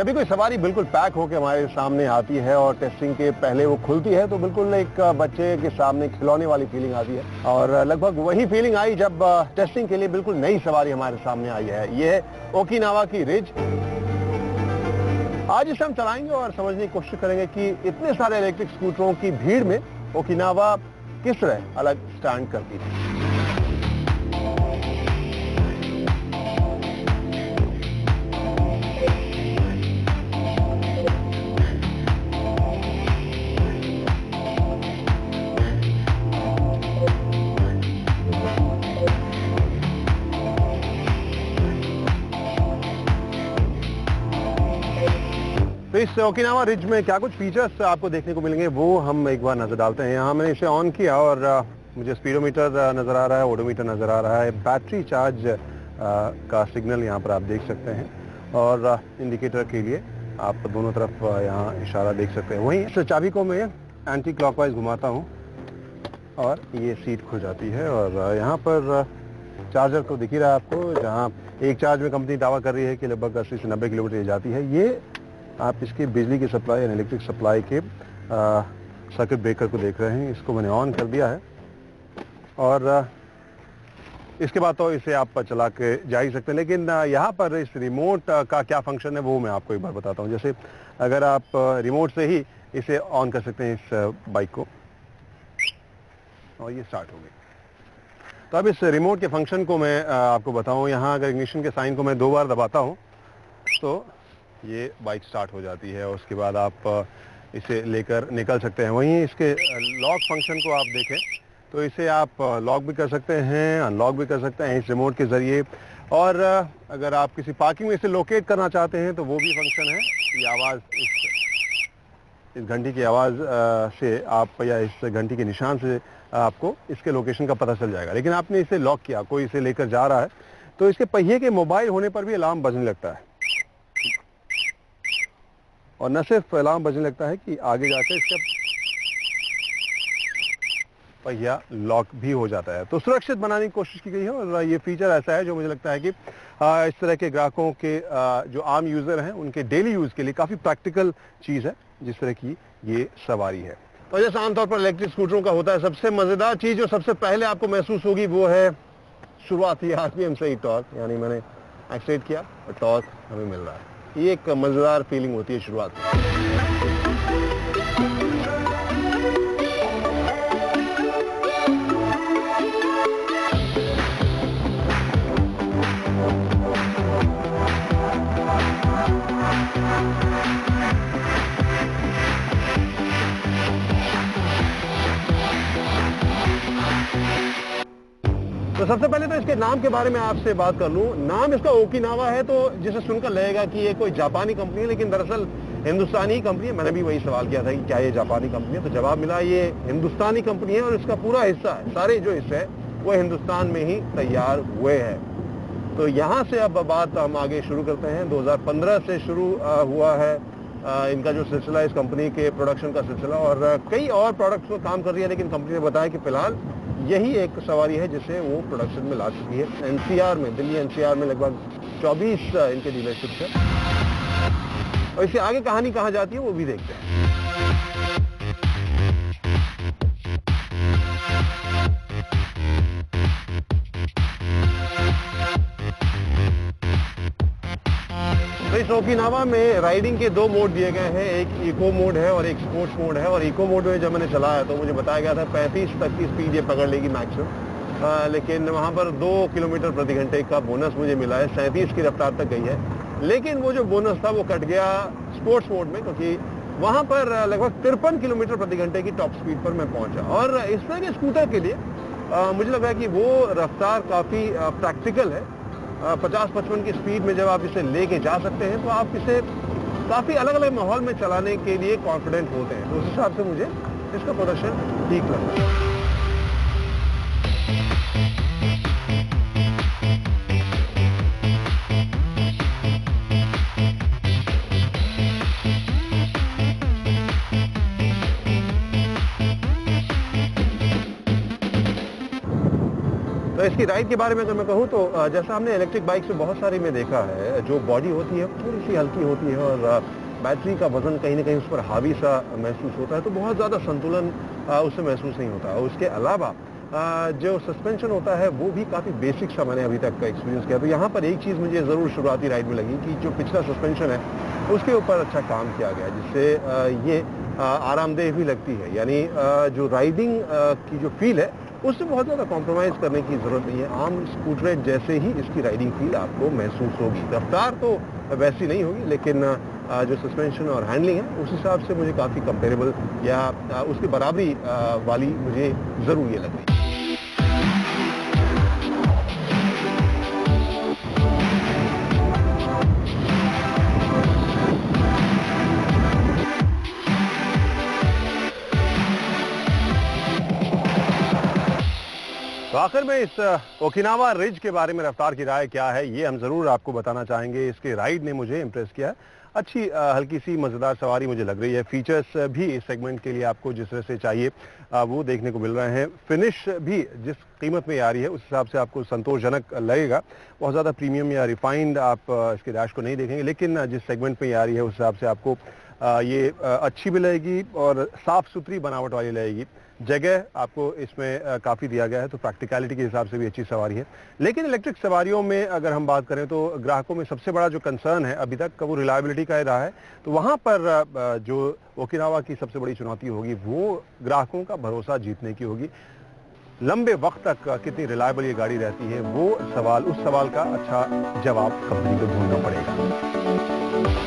जब भी कोई सवारी बिल्कुल पैक होकर हमारे सामने आती है और टेस्टिंग के पहले वो खुलती है तो बिल्कुल एक बच्चे के सामने खिलौने वाली फीलिंग आती है, और लगभग वही फीलिंग आई जब टेस्टिंग के लिए बिल्कुल नई सवारी हमारे सामने आई है। ये है ओकिनावा की रिज। आज इसे हम चलाएंगे और समझने की कोशिश करेंगे कि इतने सारे इलेक्ट्रिक स्कूटरों की भीड़ में ओकिनावा किस तरह अलग स्टैंड करती है। तो इस ओकिनावा रिज में क्या कुछ फीचर्स आपको देखने को मिलेंगे वो हम एक बार नजर डालते हैं। यहाँ मैंने इसे ऑन किया और मुझे स्पीडोमीटर नजर आ रहा है, ओडोमीटर नजर आ रहा है, बैटरी चार्ज का सिग्नल यहाँ पर आप देख सकते हैं, और इंडिकेटर के लिए आप दोनों तरफ यहाँ इशारा देख सकते हैं। वहीं इस चाबी को मैं एंटी क्लॉकवाइज घुमाता हूँ और ये सीट खुल जाती है, और यहाँ पर चार्जर तो दिख ही रहा है आपको, जहाँ एक चार्ज में कंपनी दावा कर रही है कि लगभग 80 से 90 किलोमीटर जाती है। ये आप इसके बिजली की सप्लाई यानी इलेक्ट्रिक सप्लाई के सर्किट ब्रेकर को देख रहे हैं। इसको मैंने ऑन कर दिया है और इसके बाद तो इसे आप चला के जा ही सकते हैं, लेकिन यहाँ पर इस रिमोट का क्या फंक्शन है वो मैं आपको एक बार बताता हूँ। जैसे अगर आप रिमोट से ही इसे ऑन कर सकते हैं इस बाइक को, और ये स्टार्ट हो गई। तो अब इस रिमोट के फंक्शन को मैं आपको बताऊँ। यहाँ अगर इग्निशन के साइन को मैं 2 बार दबाता हूँ तो ये बाइक स्टार्ट हो जाती है, और उसके बाद आप इसे लेकर निकल सकते हैं। वहीं इसके लॉक फंक्शन को आप देखें तो इसे आप लॉक भी कर सकते हैं, अनलॉक भी कर सकते हैं इस रिमोट के ज़रिए, और अगर आप किसी पार्किंग में इसे लोकेट करना चाहते हैं तो वो भी फंक्शन है। ये आवाज़ इस घंटी की आवाज़ से आप, या इस घंटी के निशान से आपको इसके लोकेशन का पता चल जाएगा। लेकिन आपने इसे लॉक किया, कोई इसे लेकर जा रहा है तो इसके पहिए के मोबाइल होने पर भी अलार्म बजने लगता है, और न सिर्फ अलार्म बजने लगता है कि आगे जाकर इसका पहिया लॉक भी हो जाता है। तो सुरक्षित बनाने की कोशिश की गई है, और ये फीचर ऐसा है जो मुझे लगता है कि इस तरह के ग्राहकों के जो आम यूज़र हैं उनके डेली यूज़ के लिए काफ़ी प्रैक्टिकल चीज़ है, जिस तरह की ये सवारी है। तो जैसे आमतौर पर इलेक्ट्रिक स्कूटरों का होता है, सबसे मज़ेदार चीज़ जो सबसे पहले आपको महसूस होगी वो है शुरुआती आरपीएम से ही टॉर्क, यानी मैंने एक्सीलरेट किया और टॉर्क हमें मिल रहा है। ये एक मजेदार फीलिंग होती है शुरुआत में। तो सबसे पहले तो इसके नाम के बारे में आपसे बात कर लूं। नाम इसका ओकिनावा है, तो जिसे सुनकर लगेगा कि ये कोई जापानी कंपनी है, लेकिन दरअसल हिंदुस्तानी कंपनी है। मैंने भी वही सवाल किया था कि क्या ये जापानी कंपनी है, तो जवाब मिला ये हिंदुस्तानी कंपनी है, और इसका पूरा हिस्सा है, सारे जो हिस्से हैं वो हिंदुस्तान में ही तैयार हुए हैं। तो यहाँ से अब बात हम आगे शुरू करते हैं। 2015 से शुरू हुआ है इनका जो सिलसिला, इस कंपनी के प्रोडक्शन का सिलसिला, और कई और प्रोडक्ट्स पर काम कर रही है, लेकिन कंपनी ने बताया कि फिलहाल यही एक सवारी है जिसे वो प्रोडक्शन में ला चुकी है। एनसीआर में, दिल्ली एनसीआर में लगभग 24 इनके डीलरशिप है, और इससे आगे कहानी कहाँ जाती है वो भी देखते हैं। तो इस ओकिनावा में राइडिंग के 2 मोड दिए गए हैं, एक इको मोड है और एक स्पोर्ट्स मोड है। और इको मोड में जब मैंने चलाया तो मुझे बताया गया था 35 तक की स्पीड ये पकड़ लेगी मैक्सिमम, लेकिन वहाँ पर 2 किलोमीटर प्रति घंटे का बोनस मुझे मिला है, 37 की रफ्तार तक गई है। लेकिन वो जो बोनस था वो कट गया स्पोर्ट्स मोड में, क्योंकि वहाँ पर लगभग 53 किलोमीटर प्रति घंटे की टॉप स्पीड पर मैं पहुँचा। और इस तरह के स्कूटर के लिए मुझे लग रहा है कि वो रफ्तार काफ़ी प्रैक्टिकल है। 50-55 की स्पीड में जब आप इसे लेके जा सकते हैं तो आप इसे काफ़ी अलग अलग माहौल में चलाने के लिए कॉन्फिडेंट होते हैं। तो उस हिसाब से मुझे इसका प्रदर्शन ठीक लगा। तो इसकी राइड के बारे में अगर मैं कहूँ तो जैसा हमने इलेक्ट्रिक बाइक से बहुत सारी में देखा है, जो बॉडी होती है थोड़ी सी हल्की होती है और बैटरी का वजन कहीं ना कहीं उस पर हावी सा महसूस होता है, तो बहुत ज़्यादा संतुलन उससे महसूस नहीं होता। उसके अलावा जो सस्पेंशन होता है वो भी काफ़ी बेसिक सा मैंने अभी तक का एक्सपीरियंस किया। तो यहाँ पर एक चीज़ मुझे ज़रूर शुरुआती राइड में लगी कि जो पिछला सस्पेंशन है उसके ऊपर अच्छा काम किया गया, जिससे ये आरामदेह भी लगती है। यानी जो राइडिंग की जो फील है उससे बहुत ज़्यादा कॉम्प्रोमाइज़ करने की ज़रूरत नहीं है। आम स्कूटरेट जैसे ही इसकी राइडिंग फील आपको महसूस होगी। रफ्तार तो वैसी नहीं होगी, लेकिन जो सस्पेंशन और हैंडलिंग है उस हिसाब से मुझे काफ़ी कंपेरेबल या उसकी बराबरी वाली मुझे ज़रूर ये लग रही है। तो आखिर में इस ओकिनावा रिज के बारे में रफ्तार की राय क्या है, ये हम ज़रूर आपको बताना चाहेंगे। इसके राइड ने मुझे इम्प्रेस किया। अच्छी हल्की सी मज़ेदार सवारी मुझे लग रही है। फीचर्स भी इस सेगमेंट के लिए आपको जिस तरह से चाहिए वो देखने को मिल रहे हैं। फिनिश भी जिस कीमत में आ रही है उस हिसाब से आपको संतोषजनक लगेगा। बहुत ज़्यादा प्रीमियम या रिफाइंड आप इसके डैश को नहीं देखेंगे, लेकिन जिस सेगमेंट में आ रही है उस हिसाब से आपको ये अच्छी भी लगेगी और साफ़ सुथरी बनावट वाली लगेगी। जगह आपको इसमें काफ़ी दिया गया है, तो प्रैक्टिकलिटी के हिसाब से भी अच्छी सवारी है। लेकिन इलेक्ट्रिक सवारियों में अगर हम बात करें तो ग्राहकों में सबसे बड़ा जो कंसर्न है अभी तक वो रिलायबिलिटी का ही रहा है। तो वहाँ पर जो ओकिनावा की सबसे बड़ी चुनौती होगी वो ग्राहकों का भरोसा जीतने की होगी। लंबे वक्त तक कितनी रिलायबल ये गाड़ी रहती है, वो सवाल, उस सवाल का अच्छा जवाब कंपनी को ढूंढना पड़ेगा।